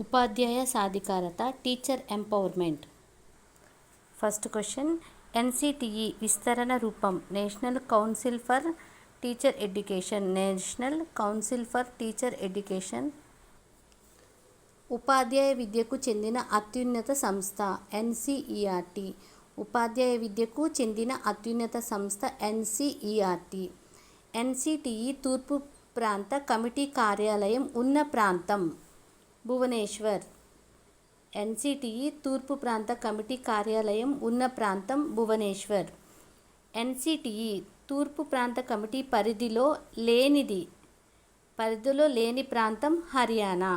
ఉపాధ్యాయ సాధికారత teacher empowerment. First question, NCTE విస్తరణ రూపం national council for teacher education. National council for teacher education ఉపాధ్యాయ విద్యకు చెందిన అత్యున్నత సంస్థ ఎన్సిఈఆర్టీ. ఉపాధ్యాయ విద్యకు చెందిన అత్యున్నత సంస్థ ఎన్సిఈఆర్టీ. ఎన్సిటిఈ తూర్పు ప్రాంత కమిటీ కార్యాలయం ఉన్న ప్రాంతం భువనేశ్వర్. ఎన్సిటిఈ తూర్పు ప్రాంత కమిటీ కార్యాలయం ఉన్న ప్రాంతం భువనేశ్వర్. ఎన్సిటిఈ తూర్పు ప్రాంత కమిటీ పరిధిలో లేని ప్రాంతం హర్యానా.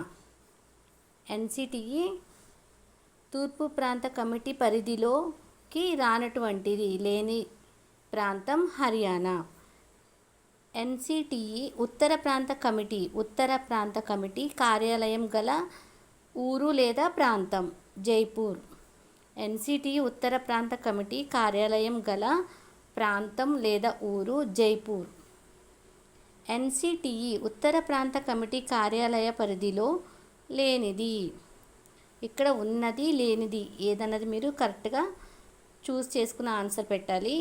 ఎన్సిటిఈ తూర్పు ప్రాంత కమిటీ పరిధిలోకి రానటువంటిది లేని ప్రాంతం హర్యానా. ఎన్సిటిఈ ఉత్తర ప్రాంత కమిటీ కార్యాలయం గల ఊరు లేదా ప్రాంతం జైపూర్. ఎన్సిటిఈ ఉత్తర ప్రాంత కమిటీ కార్యాలయం గల ప్రాంతం లేదా ఊరు జైపూర్. ఎన్సిటిఈ ఉత్తర ప్రాంత కమిటీ కార్యాలయ పరిధిలో లేనిది. ఇక్కడ ఉన్నది లేనిది ఏదన్నది మీరు కరెక్ట్గా చూస్ చేసుకున్న ఆన్సర్ పెట్టాలి.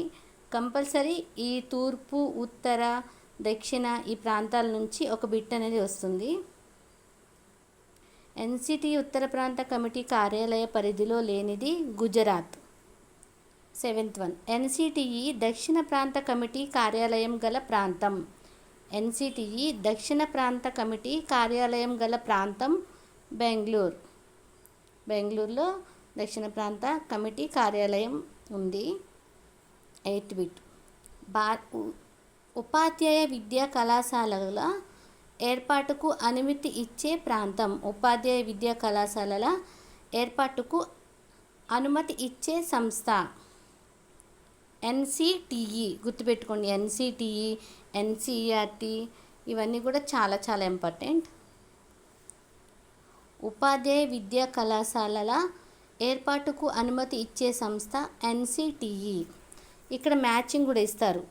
కంపల్సరీ ఈ తూర్పు, ఉత్తర, దక్షిణ ఈ ప్రాంతాల నుంచి ఒక బిట్ అనేది వస్తుంది. ఎన్సిటిఈ ఉత్తర ప్రాంత కమిటీ కార్యాలయ పరిధిలో లేనిది గుజరాత్. 7th వన్, ఎన్సిటిఈ దక్షిణ ప్రాంత కమిటీ కార్యాలయం గల ప్రాంతం. ఎన్సిటిఈ దక్షిణ ప్రాంత కమిటీ కార్యాలయం గల ప్రాంతం బెంగళూరు. బెంగళూరులో దక్షిణ ప్రాంత కమిటీ కార్యాలయం ఉంది. 8th బిట్, ఉపాధ్యాయ విద్యా కళాశాలల ఏర్పాటుకు అనుమతి ఇచ్చే ప్రాంతం. ఉపాధ్యాయ విద్యా కళాశాలల ఏర్పాటుకు అనుమతి ఇచ్చే సంస్థ ఎన్సిటిఈ. గుర్తుపెట్టుకోండి, ఎన్సిటిఈ, ఎన్సిఈఆర్టీ ఇవన్నీ కూడా చాలా చాలా ఇంపార్టెంట్. ఉపాధ్యాయ విద్యా కళాశాలల ఏర్పాటుకు అనుమతి ఇచ్చే సంస్థ ఎన్సిటిఈ. ఇక్కడ మ్యాచింగ్ కూడా ఇస్తారు.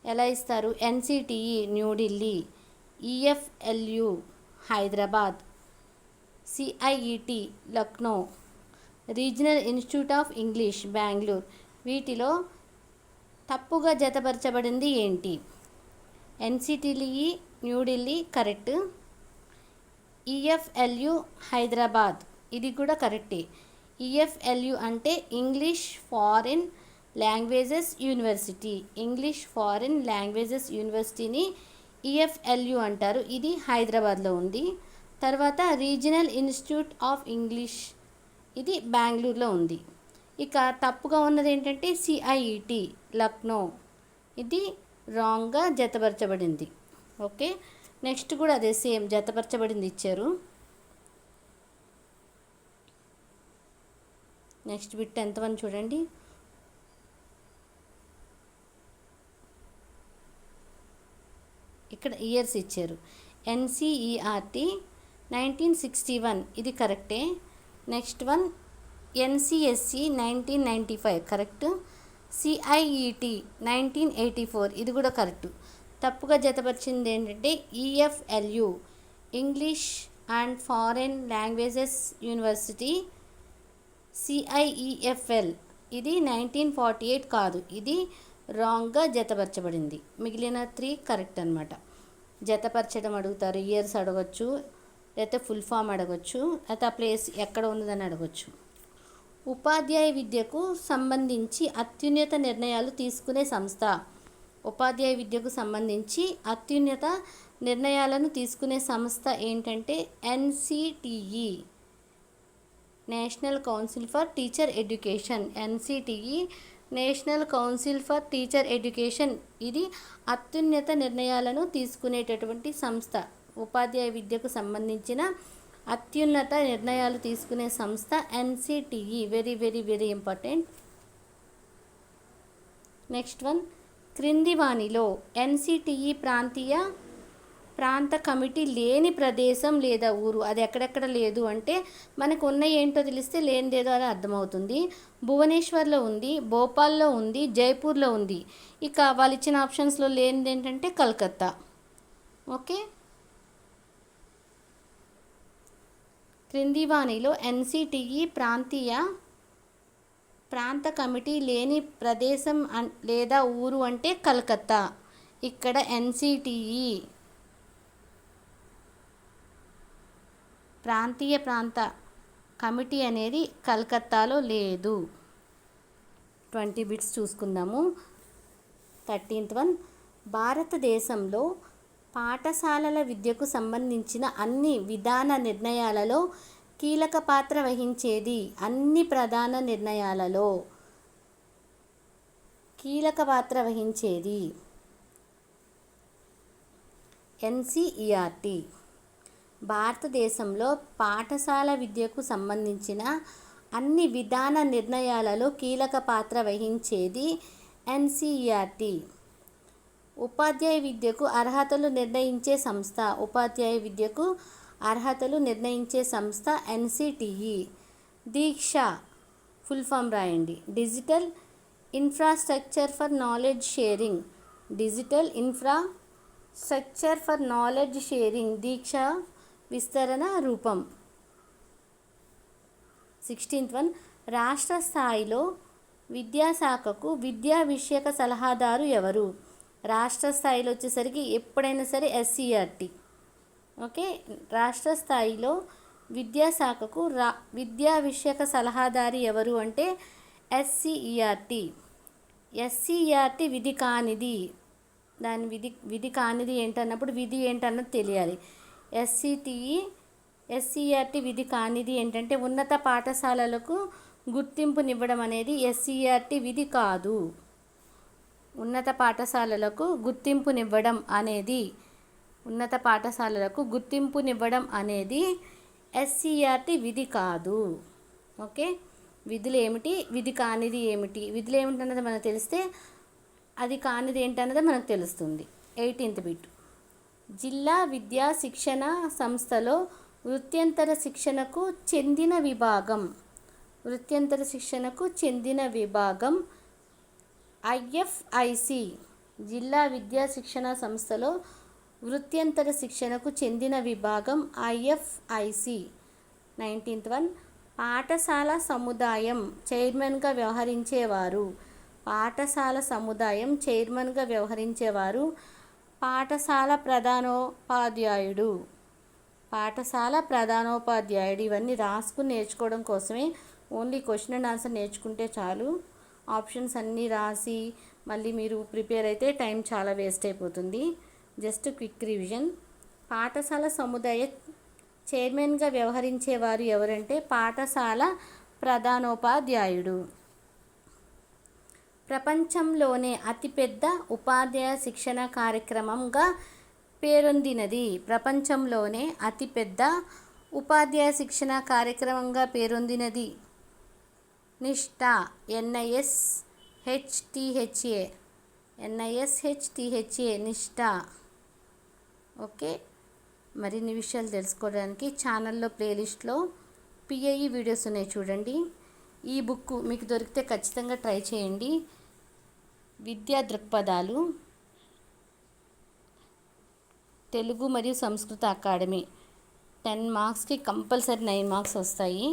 ఎలా ఇస్తారు? NCTE New Delhi, EFLU Hyderabad, CIET Lucknow, regional institute of English Bengaluru. వీటిలో తప్పుగా జతపరచబడింది ఏంటి? NCTE New Delhi correct. EFLU Hyderabad ఇది కూడా కరెక్టే. ఈఎఫ్ఎల్యు అంటే English foreign languages university. English foreign languages యూనివర్సిటీని ఈఎఫ్ఎల్యు అంటారు. ఇది హైదరాబాద్లో ఉంది. తర్వాత రీజనల్ ఇన్స్టిట్యూట్ ఆఫ్ ఇంగ్లీష్ ఇది బెంగళూరులో ఉంది. ఇక తప్పుగా ఉన్నది ఏంటంటే సిఐఈటి లక్నో. ఇది రాంగ్గా జతపరచబడింది. ఓకే, నెక్స్ట్ కూడా అదే సేమ్ జతపరచబడింది ఇచ్చారు. నెక్స్ట్ బిట్ 10th వన్ చూడండి. ఇక్కడ ఇయర్స్ ఇచ్చారు. ఎన్సిఈఆర్టీ 1961 ఇది కరెక్టే. Next one NCSC 1995 correct. CIET 1984 ఇది కూడా కరెక్ట్. తప్పుగా జతపరిచింది ఏంటంటే EFLU English and foreign languages university. సిఐఈఎఫ్ఎల్ ఇది 1948 కాదు, ఇది రాంగ్గా జతపరచబడింది. మిగిలిన 3 కరెక్ట్ అనమాట. జతపరచడం అడుగుతారు, ఇయర్స్ అడగచ్చు, లేకపోతే ఫుల్ ఫామ్ అడగచ్చు, లేకపోతే ఆ ప్లేస్ ఎక్కడ ఉన్నదని అడగచ్చు. ఉపాధ్యాయ విద్యకు సంబంధించి అత్యున్నత నిర్ణయాలు తీసుకునే సంస్థ. ఉపాధ్యాయ విద్యకు సంబంధించి అత్యున్నత నిర్ణయాలను తీసుకునే సంస్థ ఏంటంటే NCTE national council for teacher education. NCTE national council for teacher education ఇది అత్యున్నత నిర్ణయాలను తీసుకునేటటువంటి సంస్థ. ఉపాధ్యాయ విద్యకు సంబంధించిన అత్యున్నత నిర్ణయాలు తీసుకునే సంస్థ NCTE. Very very very important. Next one, క్రింది వానిలో ఎన్సిటిఈ ప్రాంత కమిటీ లేని ప్రదేశం లేదా ఊరు. అది ఎక్కడెక్కడ లేదు అంటే మనకు ఉన్న ఏంటో తెలిస్తే లేనిదేదో అని అర్థమవుతుంది. భువనేశ్వర్లో ఉంది, భోపాల్లో ఉంది, జైపూర్లో ఉంది. ఇక వాళ్ళు ఇచ్చిన ఆప్షన్స్లో లేనిది ఏంటంటే కలకత్తా. ఓకే, క్రింది వానిలో ఎన్సిటిఈ ప్రాంత కమిటీ లేని ప్రదేశం లేదా ఊరు అంటే కలకత్తా. ఇక్కడ ఎన్సిటిఈ ప్రాంత కమిటీ అనేది కలకత్తాలో లేదు. 20 బిట్స్ చూసుకుందాము. 13th వన్, భారతదేశంలో పాఠశాలల విద్యకు సంబంధించిన అన్ని విధాన నిర్ణయాలలో కీలక పాత్ర వహించేది. అన్ని ప్రధాన నిర్ణయాలలో కీలక పాత్ర వహించేది ఎన్సిఈఆర్టీ. భారతదేశంలో పాఠశాల విద్యకు సంబంధించిన అన్ని విధాన నిర్ణయాలలో కీలక పాత్ర వహించేది ఎన్సిఈఆర్టీ. ఉపాధ్యాయ విద్యకు అర్హతలు నిర్ణయించే సంస్థ ఎన్సిటిఈ. దీక్ష ఫుల్ ఫామ్ రాయండి. Digital infrastructure for knowledge sharing Diksha విస్తరణ రూపం. 16th వన్, రాష్ట్ర స్థాయిలో విద్యాశాఖకు విద్యా విషయక సలహాదారు ఎవరు? రాష్ట్ర స్థాయిలో వచ్చేసరికి ఎప్పుడైనా సరే ఎస్సీఆర్టీ. ఓకే, రాష్ట్ర స్థాయిలో విద్యాశాఖకు విద్యా విషయక సలహాదారు ఎవరు అంటే ఎస్సీఈఆర్టీ. ఎస్సీఈఆర్టీ విధి కానిది. దాని విధి కానిది ఏంటన్నప్పుడు విధి ఏంటన్నది తెలియాలి. ఎస్సీఈఆర్టీ విధి కానిది ఏంటంటే ఉన్నత పాఠశాలలకు గుర్తింపునివ్వడం అనేది ఎస్సీఈఆర్టీ విధి కాదు. ఉన్నత పాఠశాలలకు గుర్తింపునివ్వడం అనేది ఎస్సీఈఆర్టీ విధి కాదు. ఓకే, విధులు ఏమిటి, విధి కానిది ఏమిటి, విధులు ఏమిటన్నది మనకు తెలిస్తే అది కానిది ఏంటన్నది మనకు తెలుస్తుంది. 18th బిట్, జిల్లా విద్యా శిక్షణ సంస్థలో వృత్యంతర శిక్షణకు చెందిన విభాగం ఐఎఫ్ఐసి. జిల్లా విద్యా శిక్షణ సంస్థలో వృత్యంతర శిక్షణకు చెందిన విభాగం ఐఎఫ్ఐసి. 19th వన్, పాఠశాల సముదాయం చైర్మన్గా వ్యవహరించేవారు. పాఠశాల ప్రధానోపాధ్యాయుడు. ఇవన్నీ రాసుకుని నేర్చుకోవడం కోసమే. ఓన్లీ క్వశ్చన్ అండ్ ఆన్సర్ నేర్చుకుంటే చాలు. ఆప్షన్స్ అన్నీ రాసి మళ్ళీ మీరు ప్రిపేర్ అయితే టైం చాలా వేస్ట్ అయిపోతుంది. Just quick revision. పాఠశాల సముదాయ చైర్మన్గా వ్యవహరించేవారు ఎవరంటే పాఠశాల ప్రధానోపాధ్యాయుడు. ప్రపంచంలోనే అతిపెద్ద ఉపాధ్యాయ శిక్షణ కార్యక్రమంగా పేరొందినది. నిష్ఠ NISHTHA నిష్ఠ. ఓకే, మరిన్ని విషయాలు తెలుసుకోవడానికి ఛానల్లో ప్లేలిస్ట్లో PIE వీడియోస్ ఉన్నాయి చూడండి. ఈ బుక్ మీకు దొరికితే ఖచ్చితంగా ట్రై చేయండి. విద్యా దృక్పథాలు, తెలుగు మరియు సంస్కృత అకాడమీ. 10 మార్క్స్కి కంపల్సరీ 9 మార్క్స్ వస్తాయి.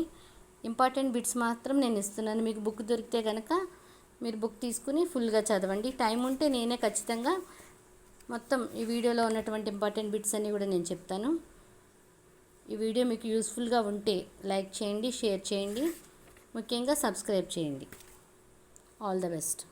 ఇంపార్టెంట్ బిట్స్ మాత్రం నేను ఇస్తున్నాను. మీకు బుక్ దొరికితే కనుక మీరు బుక్ తీసుకుని ఫుల్గా చదవండి. టైం ఉంటే నేనే ఖచ్చితంగా మొత్తం ఈ వీడియోలో ఉన్నటువంటి ఇంపార్టెంట్ బిట్స్ అన్నీ కూడా నేను చెప్తాను. ఈ వీడియో మీకు యూస్ఫుల్గా ఉంటే లైక్ చేయండి, షేర్ చేయండి, ముఖ్యంగా సబ్స్క్రైబ్ చేయండి. All the best.